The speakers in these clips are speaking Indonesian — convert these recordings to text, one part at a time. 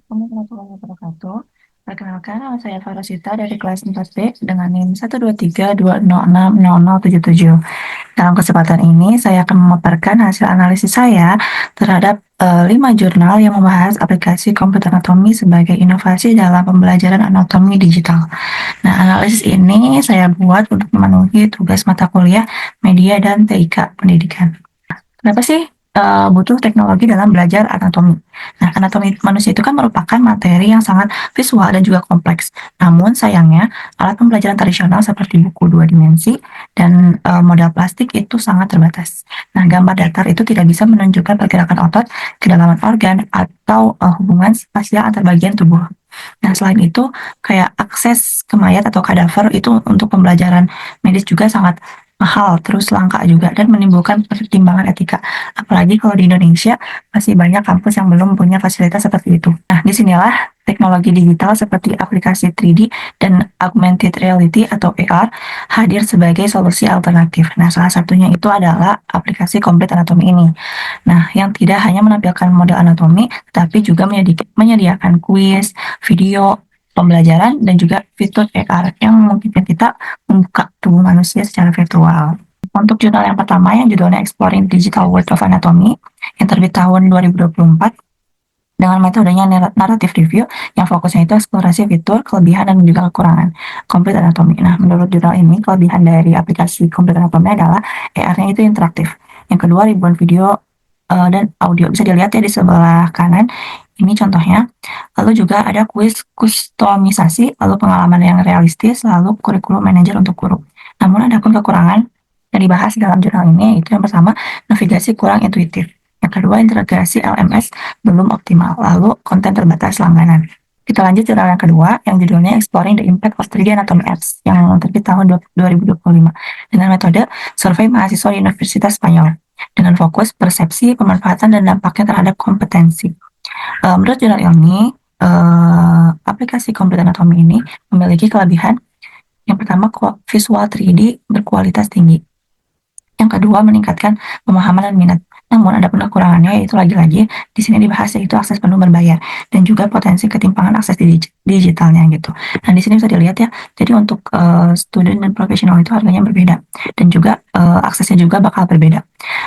Assalamualaikum warahmatullahi wabarakatuh. Perkenalkan, nama saya Farosita dari kelas 4B dengan NIM 12320606077. Dalam kesempatan ini, saya akan memaparkan hasil analisis saya terhadap 5 jurnal yang membahas aplikasi komputer anatomi sebagai inovasi dalam pembelajaran anatomi digital. Nah, analisis ini saya buat untuk memenuhi tugas mata kuliah media dan TIK pendidikan. Kenapa sih butuh teknologi dalam belajar anatomi? Nah, anatomi manusia itu kan merupakan materi yang sangat visual dan juga kompleks. Namun sayangnya, alat pembelajaran tradisional seperti buku dua dimensi dan model plastik itu sangat terbatas. Nah, gambar datar itu tidak bisa menunjukkan pergerakan otot, kedalaman organ, atau hubungan spasial antar bagian tubuh. Nah, selain itu, kayak akses ke mayat atau kadaver itu untuk pembelajaran medis juga sangat mahal, terus langka juga, dan menimbulkan pertimbangan etika. Apalagi kalau di Indonesia masih banyak kampus yang belum punya fasilitas seperti itu. Nah, disinilah teknologi digital seperti aplikasi 3D dan augmented reality atau AR hadir sebagai solusi alternatif. Nah, salah satunya itu adalah aplikasi Complete Anatomy ini. Nah, yang tidak hanya menampilkan model anatomi, tapi juga menyediakan kuis, video, pembelajaran, dan juga fitur AR yang memungkinkan kita membuka tubuh manusia secara virtual. Untuk jurnal yang pertama yang judulnya Exploring Digital World of Anatomy yang terbit tahun 2024 dengan metodenya narrative review yang fokusnya itu eksplorasi fitur, kelebihan, dan juga kekurangan Complete Anatomy. Nah, menurut jurnal ini, kelebihan dari aplikasi Complete Anatomy adalah AR-nya itu interaktif. Yang kedua, ribuan video dan audio. Bisa dilihat ya di sebelah kanan. Ini contohnya. Lalu juga ada kuis kustomisasi, lalu pengalaman yang realistis, lalu kurikulum manajer untuk guru. Namun ada pun kekurangan yang dibahas dalam jurnal ini, yaitu yang pertama, navigasi kurang intuitif. Yang kedua, integrasi LMS belum optimal. Lalu, konten terbatas langganan. Kita lanjut jurnal yang kedua, yang judulnya Exploring the Impact of 3D Anatomy Apps, yang terbit tahun 2025, dengan metode survei mahasiswa di Universitas Spanyol, dengan fokus persepsi, pemanfaatan, dan dampaknya terhadap kompetensi. Menurut jurnal ini, aplikasi Complete Anatomy ini memiliki kelebihan. Yang pertama, visual 3D berkualitas tinggi. Yang kedua, meningkatkan pemahaman dan minat. Namun ada pun kekurangannya, yaitu lagi-lagi di sini dibahas yaitu akses penuh berbayar dan juga potensi ketimpangan akses digitalnya gitu. Nah, di sini bisa dilihat ya. Jadi untuk student dan profesional itu harganya berbeda dan juga aksesnya juga bakal berbeda.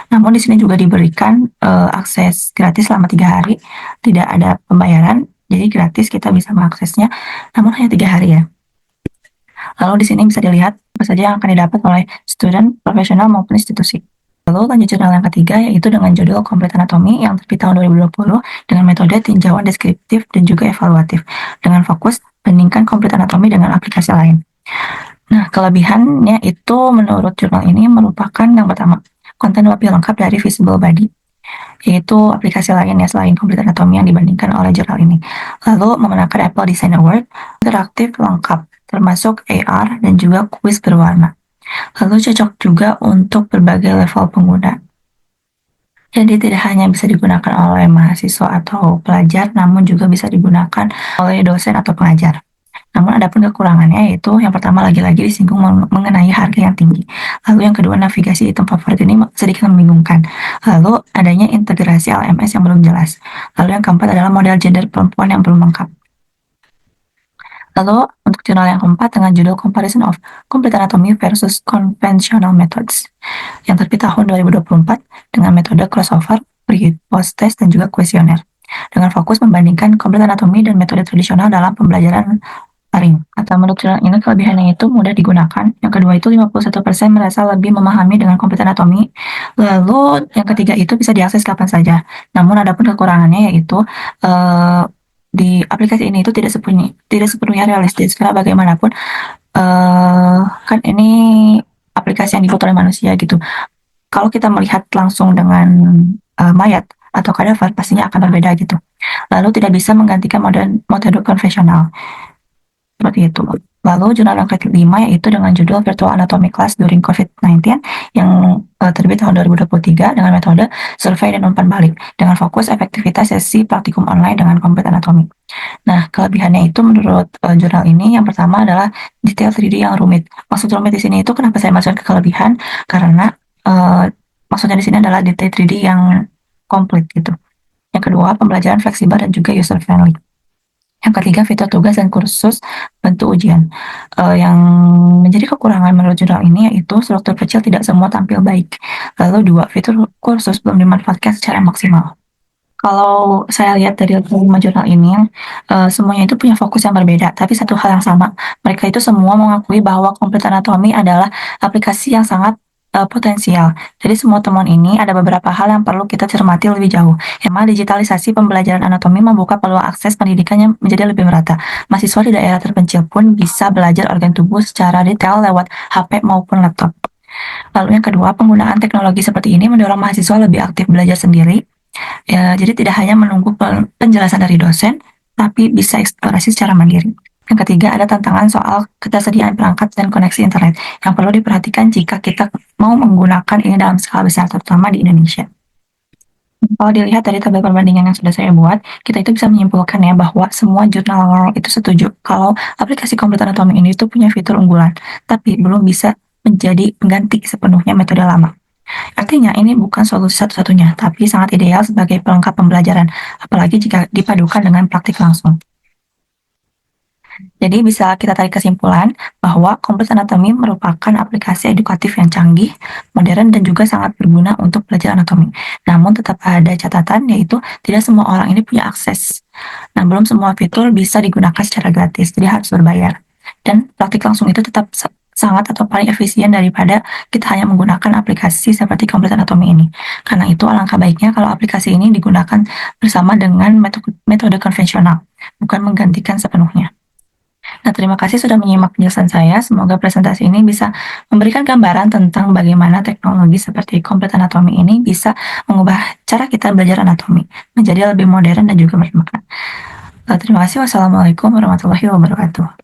Namun di sini juga diberikan akses gratis selama 3 hari, tidak ada pembayaran, jadi gratis kita bisa mengaksesnya. Namun hanya 3 hari ya. Lalu di sini bisa dilihat apa saja yang akan didapat oleh student, profesional maupun institusi. Lalu lanjut jurnal yang ketiga yaitu dengan judul Complete Anatomy yang terbit tahun 2020 dengan metode tinjauan deskriptif dan juga evaluatif dengan fokus bandingkan Complete Anatomy dengan aplikasi lain. Nah, kelebihannya itu menurut jurnal ini merupakan yang pertama, konten lebih lengkap dari Visible Body, yaitu aplikasi lain ya selain Complete Anatomy yang dibandingkan oleh jurnal ini. Lalu memenangkan Apple Design Award, interaktif lengkap, termasuk AR dan juga kuis berwarna. Lalu cocok juga untuk berbagai level pengguna. Jadi tidak hanya bisa digunakan oleh mahasiswa atau pelajar, namun juga bisa digunakan oleh dosen atau pengajar. Namun ada pun kekurangannya yaitu yang pertama lagi-lagi disinggung mengenai harga yang tinggi. Lalu yang kedua navigasi item favorit ini sedikit membingungkan. Lalu adanya integrasi LMS yang belum jelas. Lalu yang keempat adalah model gender perempuan yang belum lengkap. Lalu untuk jurnal yang keempat dengan judul Comparison of Complete Anatomy versus Conventional Methods yang terbit tahun 2024 dengan metode crossover, pre-post test, dan juga kuesioner dengan fokus membandingkan Complete Anatomy dan metode tradisional dalam pembelajaran daring. Atau menurut jurnal ini kelebihannya itu mudah digunakan. Yang kedua itu 51% merasa lebih memahami dengan Complete Anatomy. Lalu yang ketiga itu bisa diakses kapan saja. Namun ada pun kekurangannya yaitu di aplikasi ini itu tidak sepenuhnya realistis karena bagaimanapun kan ini aplikasi yang dibuat oleh manusia gitu. Kalau kita melihat langsung dengan mayat atau kadaver pastinya akan berbeda gitu. Lalu tidak bisa menggantikan metode konvensional seperti itu. Lalu jurnal yang kelima yaitu dengan judul Virtual Anatomy Class During COVID-19 yang terbit tahun 2023 dengan metode survei dan umpan balik dengan fokus efektivitas sesi praktikum online dengan Complete Anatomy. Nah, kelebihannya itu menurut jurnal ini yang pertama adalah detail 3D yang rumit. Maksud rumit di sini itu kenapa saya masukkan ke kelebihan? Karena maksudnya di sini adalah detail 3D yang komplit gitu. Yang kedua, pembelajaran fleksibel dan juga user friendly. Yang ketiga, fitur tugas dan kursus bentuk ujian. Yang menjadi kekurangan menurut jurnal ini yaitu struktur kecil tidak semua tampil baik. Lalu dua, fitur kursus belum dimanfaatkan secara maksimal. Kalau saya lihat dari 5 jurnal ini, semuanya itu punya fokus yang berbeda, tapi satu hal yang sama. Mereka itu semua mengakui bahwa komputer anatomi adalah aplikasi yang sangat potensial. Jadi semua temuan ini ada beberapa hal yang perlu kita cermati lebih jauh. Yang mana digitalisasi pembelajaran anatomi membuka peluang akses pendidikannya menjadi lebih merata. Mahasiswa di daerah terpencil pun bisa belajar organ tubuh secara detail lewat HP maupun laptop. Lalu yang kedua, penggunaan teknologi seperti ini mendorong mahasiswa lebih aktif belajar sendiri. Ya, jadi tidak hanya menunggu penjelasan dari dosen, tapi bisa eksplorasi secara mandiri. Yang ketiga, ada tantangan soal ketersediaan perangkat dan koneksi internet yang perlu diperhatikan jika kita mau menggunakan ini dalam skala besar, terutama di Indonesia. Kalau dilihat dari tabel perbandingan yang sudah saya buat, kita itu bisa menyimpulkan ya bahwa semua jurnal itu setuju kalau aplikasi komputer anatomi ini itu punya fitur unggulan, tapi belum bisa menjadi pengganti sepenuhnya metode lama. Artinya ini bukan solusi satu-satunya, tapi sangat ideal sebagai pelengkap pembelajaran, apalagi jika dipadukan dengan praktik langsung. Jadi bisa kita tarik kesimpulan bahwa komputer anatomi merupakan aplikasi edukatif yang canggih, modern, dan juga sangat berguna untuk belajar anatomi. Namun tetap ada catatan, yaitu tidak semua orang ini punya akses. Nah, belum semua fitur bisa digunakan secara gratis, jadi harus berbayar. Dan praktik langsung itu tetap sangat atau paling efisien daripada kita hanya menggunakan aplikasi seperti komputer anatomi ini. Karena itu alangkah baiknya kalau aplikasi ini digunakan bersama dengan metode konvensional, bukan menggantikan sepenuhnya. Nah, terima kasih sudah menyimak penjelasan saya. Semoga presentasi ini bisa memberikan gambaran tentang bagaimana teknologi seperti komputer anatomi ini bisa mengubah cara kita belajar anatomi menjadi lebih modern dan juga bermakna. Terima kasih. Wassalamualaikum warahmatullahi wabarakatuh.